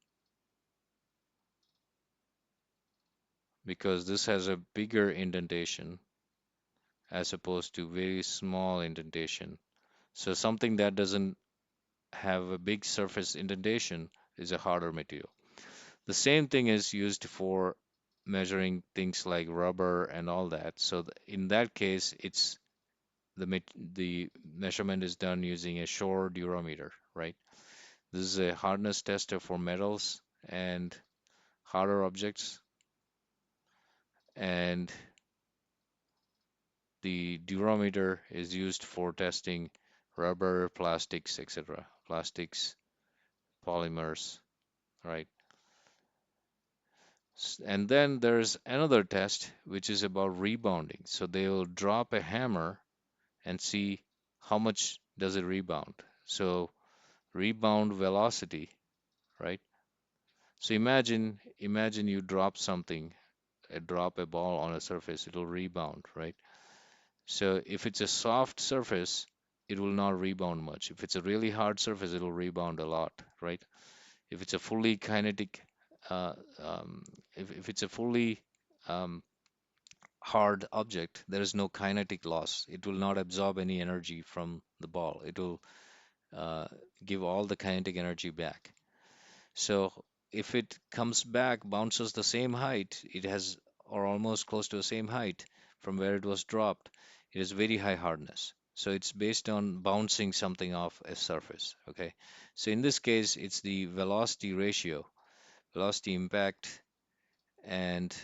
Because this has a bigger indentation as opposed to very small indentation. So something that doesn't have a big surface indentation is a harder material. The same thing is used for measuring things like rubber and all that. So in that case, it's the measurement is done using a Shore durometer, right? This is a hardness tester for metals, and harder objects, and the durometer is used for testing rubber, plastics, etc. Plastics, polymers, right? And then there's another test which is about rebounding. So they will drop a hammer and see how much does it rebound. So rebound velocity, right? So imagine you drop something, drop a ball on a surface, it'll rebound, right? So if it's a soft surface, it will not rebound much. If it's a really hard surface, it'll rebound a lot, right? If it's a fully kinetic, uh, um, if it's a fully um, hard object, there is no kinetic loss. It will not absorb any energy from the ball. It will uh, give all the kinetic energy back. So if it comes back, bounces the same height, it has, or almost close to the same height from where it was dropped, it has very high hardness. So it's based on bouncing something off a surface. Okay. So in this case, it's the velocity ratio, velocity impact, and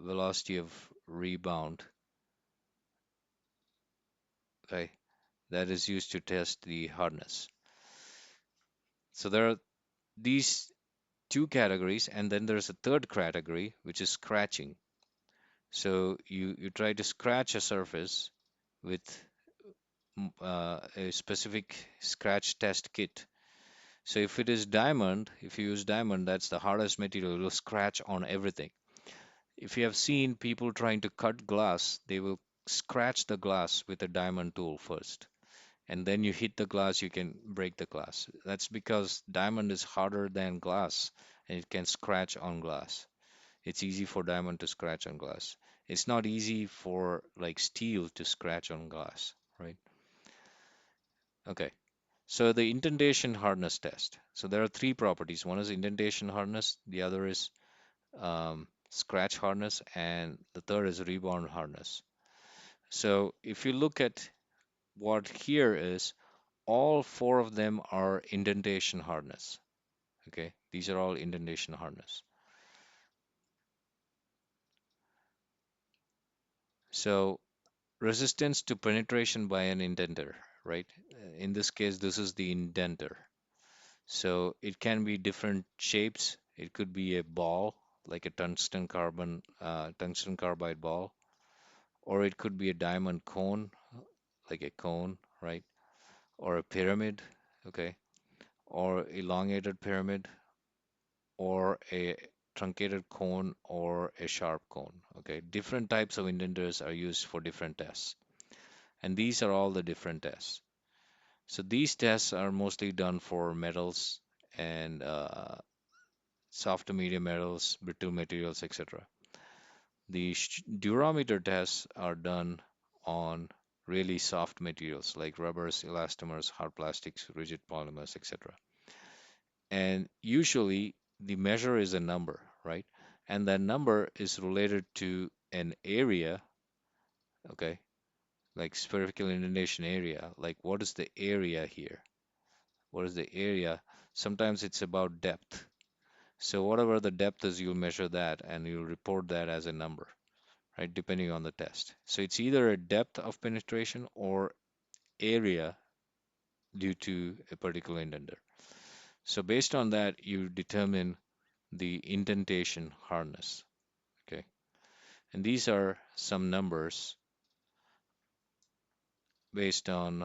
velocity of rebound. Okay. That is used to test the hardness. So there are these two categories, and then there's a third category, which is scratching. So you try to scratch a surface with a specific scratch test kit. So if it is diamond, if you use diamond, that's the hardest material. It will scratch on everything. If you have seen people trying to cut glass, they will scratch the glass with a diamond tool first. And then you hit the glass, you can break the glass. That's because diamond is harder than glass and it can scratch on glass. It's easy for diamond to scratch on glass. It's not easy for like steel to scratch on glass, right? Okay. So the indentation hardness test. So there are three properties. One is indentation hardness, the other is scratch hardness, and the third is rebound hardness. So if you look at what here is, all four of them are indentation hardness. Okay, these are all indentation hardness. So resistance to penetration by an indenter, right? In this case, this is the indenter. So it can be different shapes. It could be a ball, like a tungsten carbide ball, or it could be a diamond cone, like a cone, right? Or a pyramid, okay? Or elongated pyramid, or a truncated cone, or a sharp cone, okay? Different types of indenters are used for different tests. And these are all the different tests. So these tests are mostly done for metals and soft to medium metals, brittle materials, etc. The durometer tests are done on really soft materials like rubbers, elastomers, hard plastics, rigid polymers, etc. And usually the measure is a number, right? And that number is related to an area, okay, like spherical indentation area. Like what is the area here? What is the area? Sometimes it's about depth. So whatever the depth is, you'll measure that and you'll report that as a number, right? Depending on the test. So it's either a depth of penetration or area due to a particular indenter. So based on that, you determine the indentation hardness. Okay. And these are some numbers based on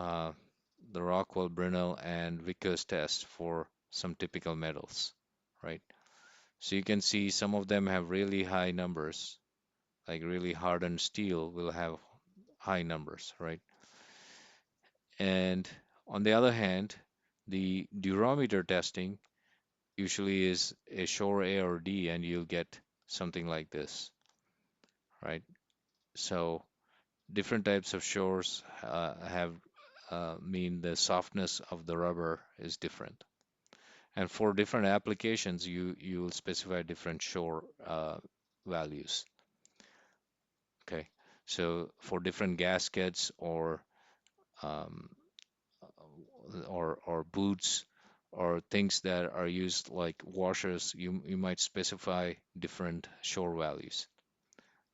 the Rockwell, Brinell, and Vickers test for some typical metals, right? So you can see some of them have really high numbers, like really hardened steel will have high numbers, right? And on the other hand, the durometer testing usually is a shore A or D, and you'll get something like this, right? So different types of shores have mean the softness of the rubber is different. And for different applications, you will specify different shore values. Okay, so for different gaskets um, or boots or things that are used like washers, you might specify different shore values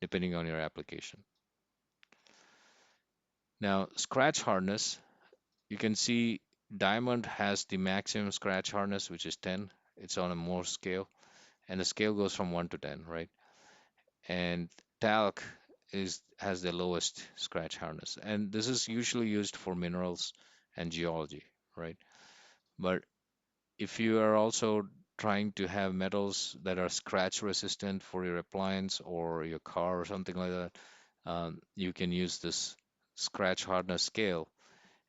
depending on your application. Now, scratch hardness, you can see diamond has the maximum scratch hardness, which is 10. It's on a Morse scale, and the scale goes from 1 to 10, right? And talc is has the lowest scratch hardness, and this is usually used for minerals and geology, right? But if you are also trying to have metals that are scratch resistant for your appliance or your car or something like that, you can use this scratch hardness scale.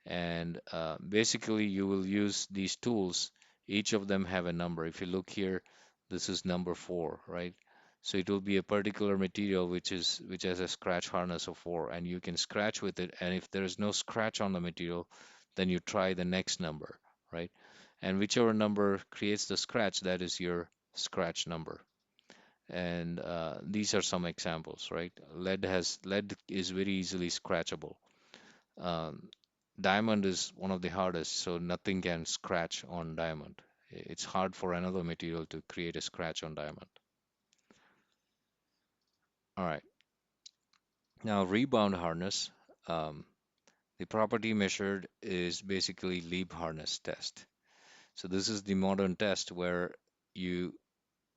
And basically, you will use these tools. Each of them have a number. If you look here, this is number 4, right? So it will be a particular material which has a scratch hardness of 4, and you can scratch with it. And if there is no scratch on the material, then you try the next number, right? And whichever number creates the scratch, that is your scratch number. And these are some examples, right? Lead is very easily scratchable. Um, Diamond is one of the hardest, so nothing can scratch on diamond. It's hard for another material to create a scratch on diamond. All right. Now, rebound hardness. Um, the property measured is basically Lieb hardness test. So this is the modern test where you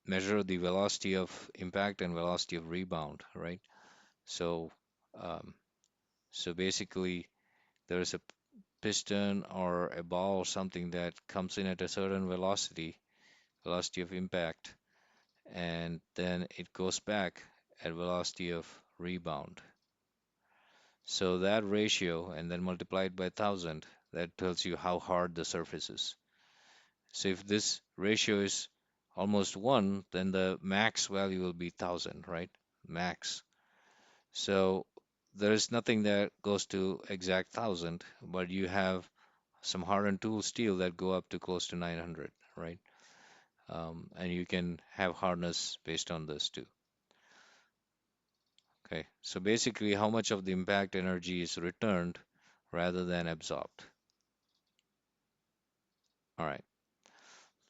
measure the velocity of impact and velocity of rebound, right? So, um, so basically, there's a piston or a ball or something that comes in at a certain velocity of impact, and then it goes back at velocity of rebound. So that ratio, and then multiplied by 1000, that tells you how hard the surface is. So if this ratio is almost 1, then the max value will be 1000, right? Max. So there is nothing that goes to exact 1000, but you have some hardened tool steel that go up to close to 900, right? And you can have hardness based on this too. Okay, so basically, how much of the impact energy is returned rather than absorbed. All right,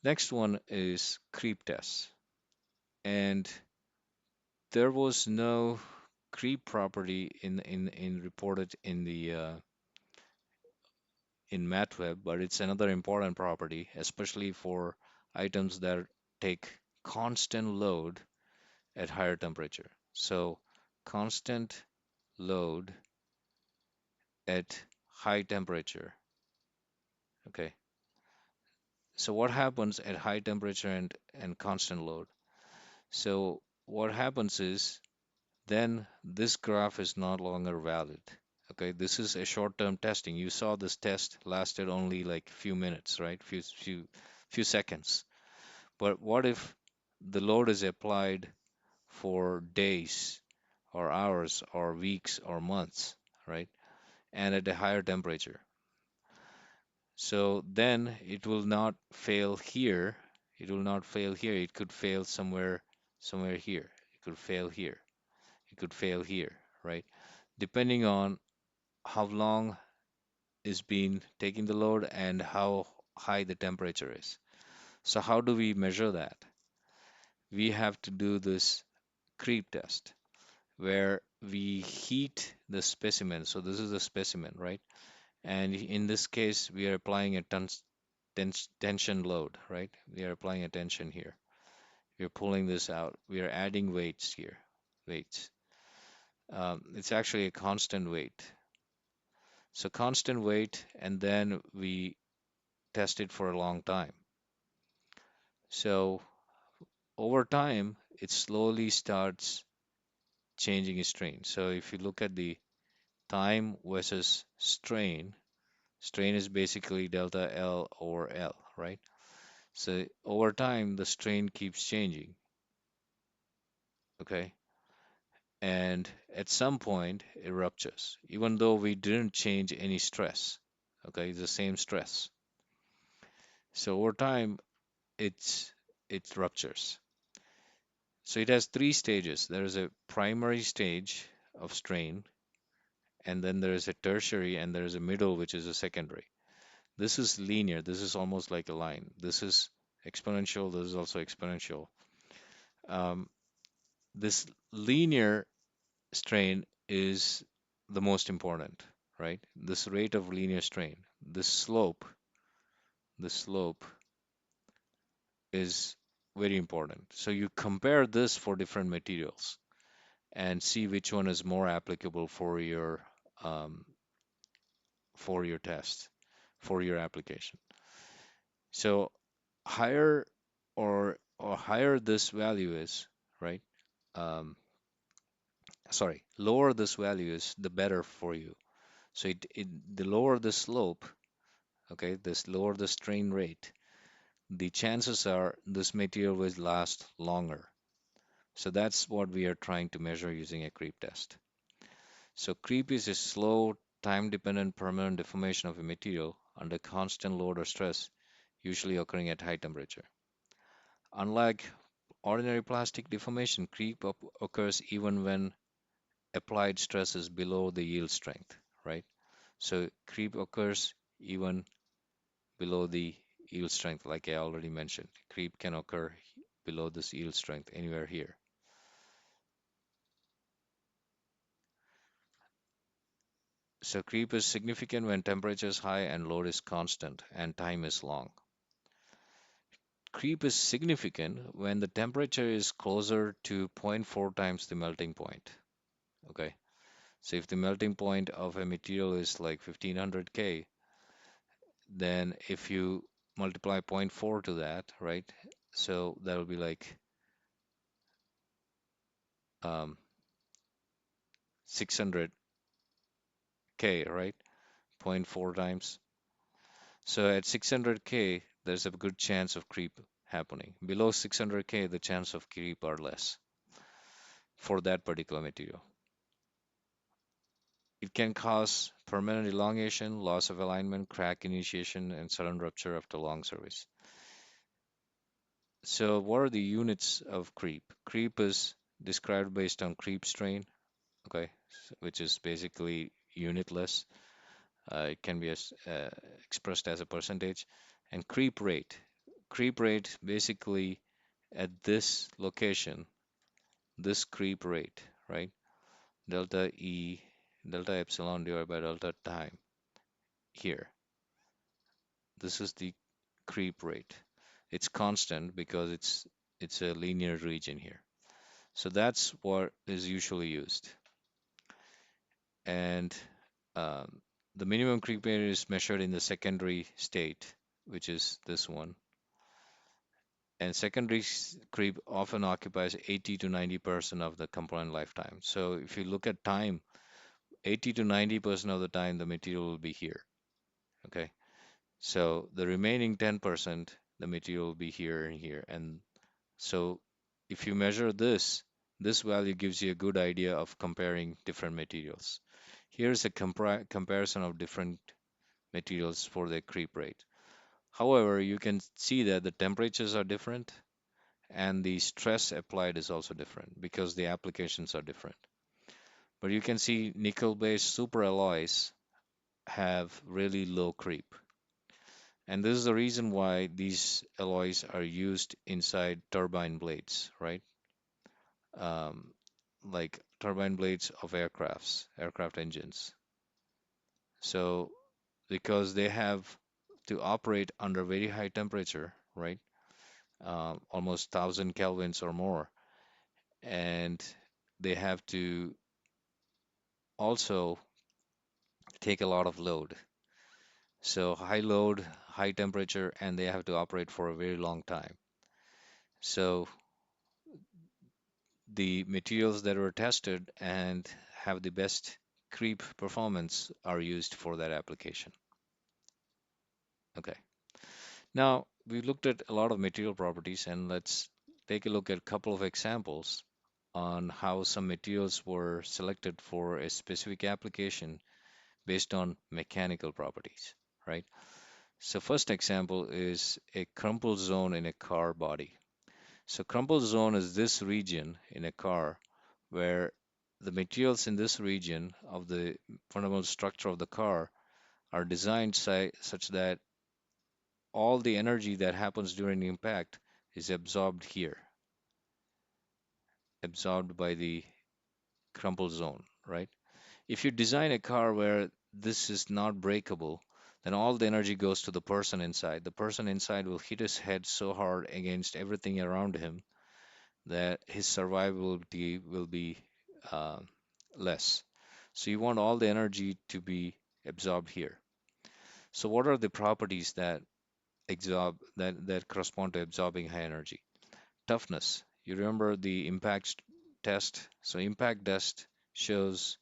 next one is creep tests. And there was no creep property in reported in MATLAB, but it's another important property, especially for items that take constant load at higher temperature. So constant load at high temperature. Okay. So what happens at high temperature and constant load? So what happens is then this graph is no longer valid. Okay, this is a short-term testing. You saw this test lasted only like few minutes, right? Few seconds. But what if the load is applied for days or hours or weeks or months, right? And at a higher temperature. So then it will not fail here. It will not fail here. It could fail somewhere here. It could fail here. It could fail here, right? Depending on how long is being taking the load and how high the temperature is. So how do we measure that? We have to do this creep test where we heat the specimen. So this is a specimen, right? And in this case, we are applying a tension load, right? We are applying a tension here. We are pulling this out. We are adding weights here. Weights. It's actually a constant weight. So constant weight, and then we test it for a long time. So over time, it slowly starts changing its strain. So if you look at the time versus strain, strain is basically delta L over L, right? So over time, the strain keeps changing, okay? And at some point, it ruptures, even though we didn't change any stress, okay? It's the same stress. So over time, it's it ruptures. So it has three stages. There is a primary stage of strain, and then there is a tertiary, and there is a middle, which is a secondary. This is linear. This is almost like a line. This is exponential. This is also exponential. Um, this linear strain is the most important, right? This rate of linear strain, the slope is very important. So you compare this for different materials and see which one is more applicable um, for your test, for your application. So higher or higher this value is, right? Um, Sorry, lower this value is, the better for you. So the lower the slope, okay, this lower the strain rate, the chances are this material will last longer. So that's what we are trying to measure using a creep test. So creep is a slow, time-dependent permanent deformation of a material under constant load or stress, usually occurring at high temperature. Unlike ordinary plastic deformation, creep occurs even when applied stress is below the yield strength, right? So creep occurs even below the yield strength, like I already mentioned. Creep can occur below this yield strength anywhere here. So creep is significant when temperature is high and load is constant and time is long. Creep is significant when the temperature is closer to zero point 0.4 times the melting point. Okay. So if the melting point of a material is like 1500 K, then if you multiply zero point 0.4 to that, right? So that will be like um, 600K, right? Zero point 0.4 times. So at 600K, there's a good chance of creep happening. Below 600K, the chance of creep are less for that particular material. It can cause permanent elongation, loss of alignment, crack initiation, and sudden rupture after long service. So, what are the units of creep? Creep is described based on creep strain, okay, which is basically unitless. It can be expressed as a percentage. And creep rate. Creep rate basically at this location, this creep rate, right? Delta E, delta epsilon divided by delta time here. This is the creep rate. It's constant because it's a linear region here. So that's what is usually used. And um, the minimum creep rate is measured in the secondary state, which is this one. And secondary creep often occupies 80 to 90% of the component lifetime. So if you look at time, 80 to 90% of the time the material will be here. Okay. So the remaining 10%, the material will be here and here. And so if you measure this value gives you a good idea of comparing different materials. Here's a comparison of different materials for the creep rate. However, you can see that the temperatures are different and the stress applied is also different because the applications are different. But you can see nickel-based super alloys have really low creep. And this is the reason why these alloys are used inside turbine blades, right? Um, like turbine blades of aircraft engines. So because they have to operate under very high temperature, right? Almost 1000 kelvins or more, and they have to also take a lot of load. So high load, high temperature, and they have to operate for a very long time. So the materials that were tested and have the best creep performance are used for that application. Okay. Now we looked at a lot of material properties, and let's take a look at a couple of examples on how some materials were selected for a specific application based on mechanical properties, right? So first example is a crumple zone in a car body. So crumple zone is this region in a car where the materials in this region of the fundamental structure of the car are designed such that all the energy that happens during impact is absorbed here, absorbed by the crumple zone, right? If you design a car where this is not breakable, then all the energy goes to the person inside. The person inside will hit his head so hard against everything around him that his survivability will be uh, less. So you want all the energy to be absorbed here. So what are the properties that that correspond to absorbing high energy? Toughness. You remember the impact test? So impact test shows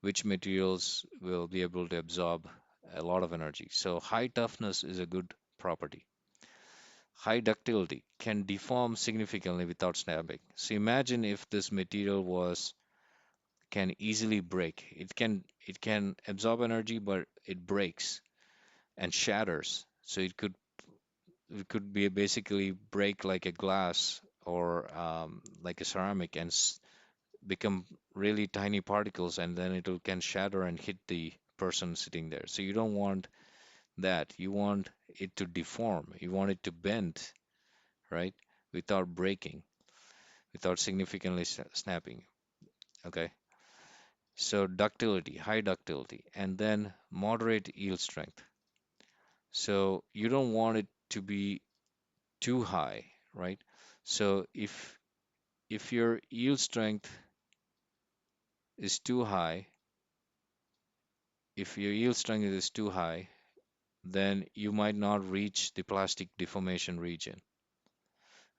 which materials will be able to absorb a lot of energy. So high toughness is a good property. High ductility can deform significantly without snapping. So imagine if this material was can easily break. It can absorb energy, but it breaks and shatters. So it could be basically break like a glass or like a ceramic and become really tiny particles, and then it can shatter and hit the person sitting there. So you don't want that. You want it to deform. You want it to bend, right? Without breaking, without significantly snapping. Okay. So ductility, high ductility, and then moderate yield strength. So you don't want it to be too high, right? So if your yield strength is too high, if your yield strength is too high, then you might not reach the plastic deformation region.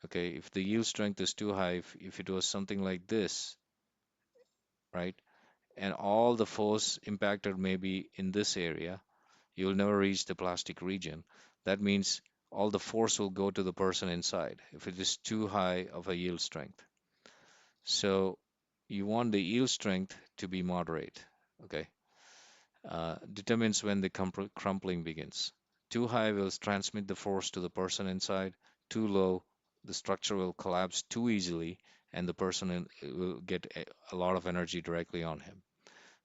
Okay, if the yield strength is too high, if it was something like this, right, and all the force impacted maybe in this area, you will never reach the plastic region. That means all the force will go to the person inside if it is too high of a yield strength. So you want the yield strength to be moderate. Okay, determines when the crumpling begins. Too high will transmit the force to the person inside. Too low, the structure will collapse too easily, and the person will get a lot of energy directly on him.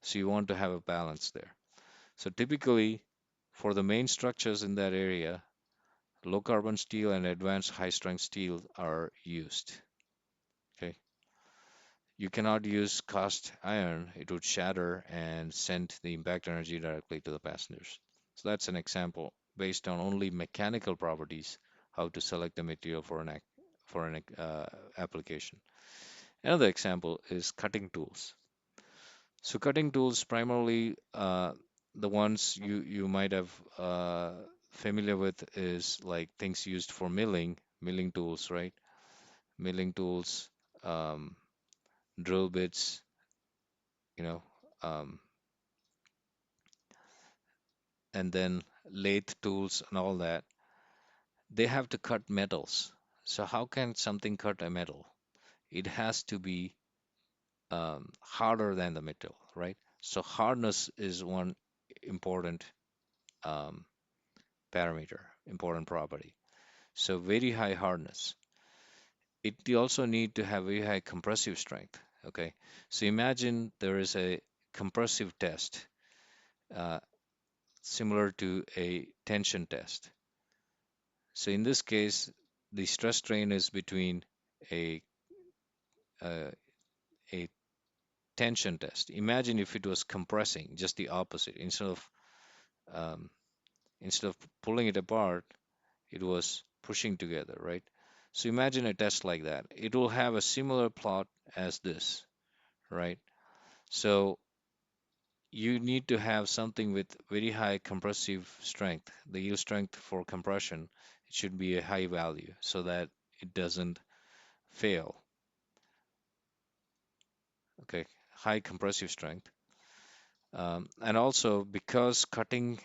So you want to have a balance there. So typically, for the main structures in that area, low carbon steel and advanced high strength steel are used. Okay. You cannot use cast iron, it would shatter and send the impact energy directly to the passengers. So that's an example based on only mechanical properties how to select the material for an application. Another example is cutting tools. So cutting tools primarily the ones you might have familiar with is like things used for milling tools, right? Milling tools, um, drill bits, you know, um, and then lathe tools and all that, they have to cut metals. So how can something cut a metal? It has to be harder than the metal, right? So hardness is one important um, parameter, important property. So very high hardness. It also need to have very high compressive strength. Okay, so imagine there is a compressive test uh, similar to a tension test. So in this case, the stress strain is between a, a a tension test. Imagine if it was compressing, just the opposite. Um, instead of pulling it apart, it was pushing together, right? So imagine a test like that. It will have a similar plot as this, right? So you need to have something with very high compressive strength. The yield strength for compression, it should be a high value so that it doesn't fail. Okay, high compressive strength. And also because cutting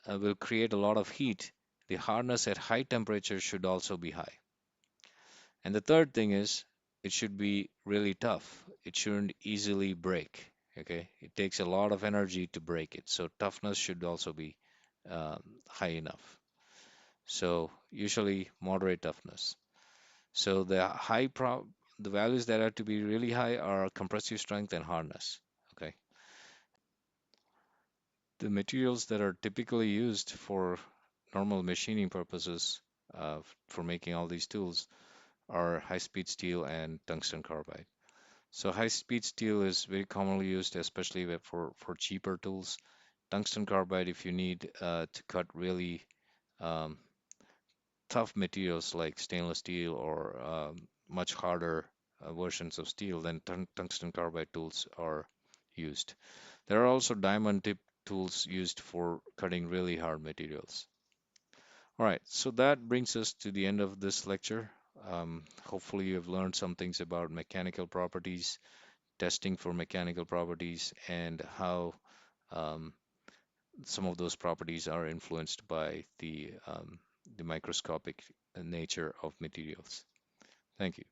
will create a lot of heat, the hardness at high temperature should also be high. And the third thing is it should be really tough. It shouldn't easily break. Okay, it takes a lot of energy to break it. So toughness should also be high enough. So usually moderate toughness. So the values that are to be really high are compressive strength and hardness. Okay. The materials that are typically used for normal machining purposes for making all these tools are high-speed steel and tungsten carbide. So high-speed steel is very commonly used, especially for cheaper tools. Tungsten carbide, if you need to cut really um, tough materials like stainless steel or much harder versions of steel, then tungsten carbide tools are used. There are also diamond tip tools used for cutting really hard materials. All right, so that brings us to the end of this lecture. Hopefully, you've learned some things about mechanical properties, testing for mechanical properties, and how um, some of those properties are influenced by the microscopic nature of materials. Thank you.